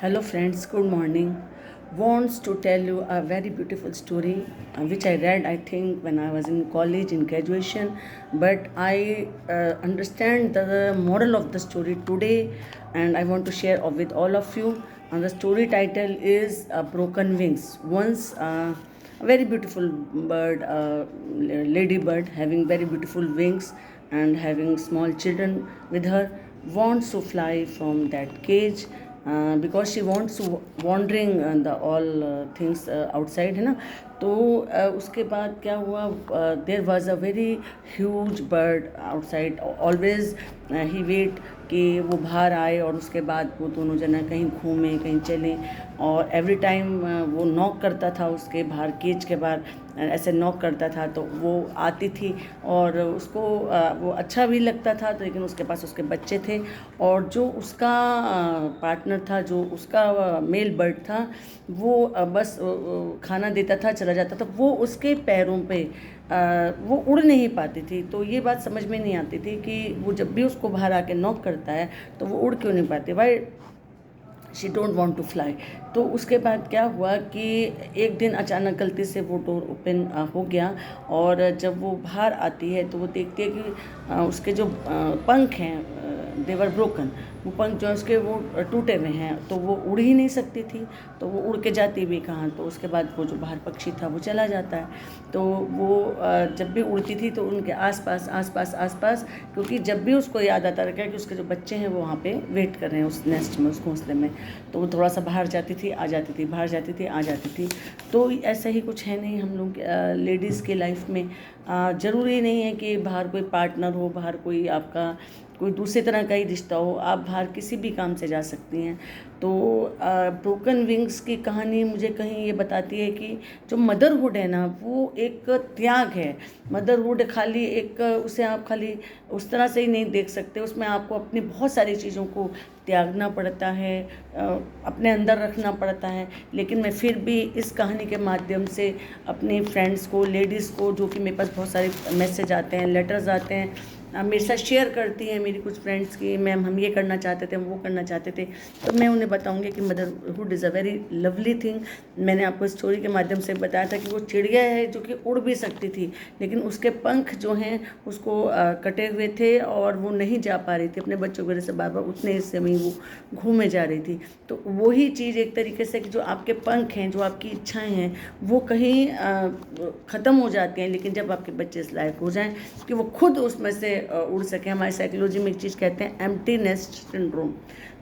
Hello friends, good morning. Wants to tell you a very beautiful story which I read I think when I was in college in graduation, but I understand the moral of the story today and I want to share with all of you. And the story title is Broken Wings. Once a very beautiful bird, lady bird having very beautiful wings and having small children with her, wants to fly from that cage because she wants to wandering the all things outside है ना. तो उसके बाद क्या हुआ, there was a very huge bird outside. Always ही wait कि वो बाहर आए और उसके बाद वो दोनों जना कहीं घूमें कहीं चलें. और एवरी टाइम वो नॉक करता था उसके बाहर, केज के बाहर ऐसे नॉक करता था तो वो आती थी और उसको वो अच्छा भी लगता था. तो लेकिन उसके पास उसके बच्चे थे और जो उसका पार्टनर था, जो उसका मेल बर्ड था, वो बस खाना देता था चला जाता था. वो उसके पैरों पे वो उड़ नहीं पाती थी. तो ये बात समझ में नहीं आती थी कि वो जब भी उसको बाहर आके नॉक करता है तो वो उड़ क्यों नहीं पाती, why she don't want to fly. तो उसके बाद क्या हुआ कि एक दिन अचानक गलती से वो डोर ओपन हो गया और जब वो बाहर आती है तो वो देखती है कि उसके जो पंख हैं देवर ब्रोकन, वो पंख जो है उसके वो टूटे हुए हैं. तो वो उड़ ही नहीं सकती थी. तो वो उड़ के जाती भी कहाँ. तो उसके बाद वो जो बाहर पक्षी था वो चला जाता है. तो वो जब भी उड़ती थी तो उनके आसपास, क्योंकि जब भी उसको याद आता रहा कि उसके जो बच्चे हैं वो वहाँ पे वेट कर रहे हैं उस नेस्ट में, उस घोंसले में, तो वो थोड़ा सा बाहर जाती थी आ जाती थी, बाहर जाती थी आ जाती थी. तो ऐसा ही कुछ है नहीं हम लोग लेडीज़ के लाइफ में. ज़रूरी नहीं है कि बाहर कोई पार्टनर हो, बाहर कोई आपका कोई दूसरी तरह का ही रिश्ता हो, आप बाहर किसी भी काम से जा सकती हैं. तो ब्रोकन विंग्स की कहानी मुझे कहीं ये बताती है कि जो मदरहुड है ना वो एक त्याग है. मदरहुड खाली एक उसे आप खाली उस तरह से ही नहीं देख सकते. उसमें आपको अपनी बहुत सारी चीज़ों को त्यागना पड़ता है, अपने अंदर रखना पड़ता है. लेकिन मैं फिर भी इस कहानी के माध्यम से अपनी फ्रेंड्स को, लेडीज़ को, जो कि मेरे पास बहुत सारे मैसेज आते हैं, लेटर्स आते हैं, मेरे साथ शेयर करती हैं मेरी कुछ फ्रेंड्स की, मैम हम ये करना चाहते थे, हम वो करना चाहते थे, तो मैं उन्हें बताऊंगी कि motherhood is a very lovely thing. मैंने आपको स्टोरी के माध्यम से बताया था कि वो चिड़िया है जो कि उड़ भी सकती थी, लेकिन उसके पंख जो हैं उसको कटे हुए थे और वो नहीं जा पा रही थी अपने बच्चों की वजह से. बार बार उतने हिस्से में ही वो घूमे जा रही थी. तो वही चीज़ एक तरीके से कि जो आपके पंख हैं, जो आपकी इच्छाएँ हैं, वो कहीं ख़त्म हो जाती हैं. लेकिन जब आपके बच्चे इस लायक हो जाएं कि वो खुद उसमें से उड़ सकें, हमारी साइकोलॉजी में एक चीज़ कहते हैं एम्प्टी नेस्ट सिंड्रोम.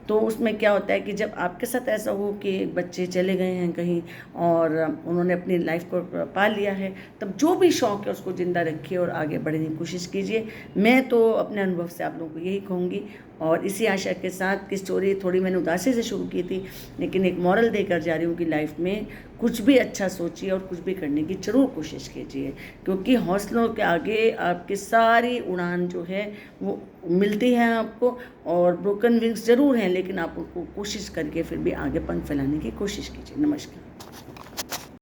तो उसमें क्या होता है कि जब आपके साथ ऐसा हो कि बच्चे चले गए हैं कहीं और उन्होंने अपनी लाइफ को पा लिया है, तब जो भी शौक़ है उसको ज़िंदा रखिए और आगे बढ़ने की कोशिश कीजिए. मैं तो अपने अनुभव से आप लोगों को यही कहूँगी और इसी आशा के साथ कि स्टोरी थोड़ी मैंने उदासी से शुरू की थी, लेकिन एक मॉरल देकर जा रही हूँ कि लाइफ में कुछ भी अच्छा सोचिए और कुछ भी करने की ज़रूर कोशिश कीजिए, क्योंकि हौसलों के आगे आपकी सारी उड़ान जो है वो मिलती है आपको. और ब्रोकन विंग्स ज़रूर हैं, लेकिन आप उनको कोशिश करके फिर भी आगे पंख फैलाने की कोशिश कीजिए. नमस्कार.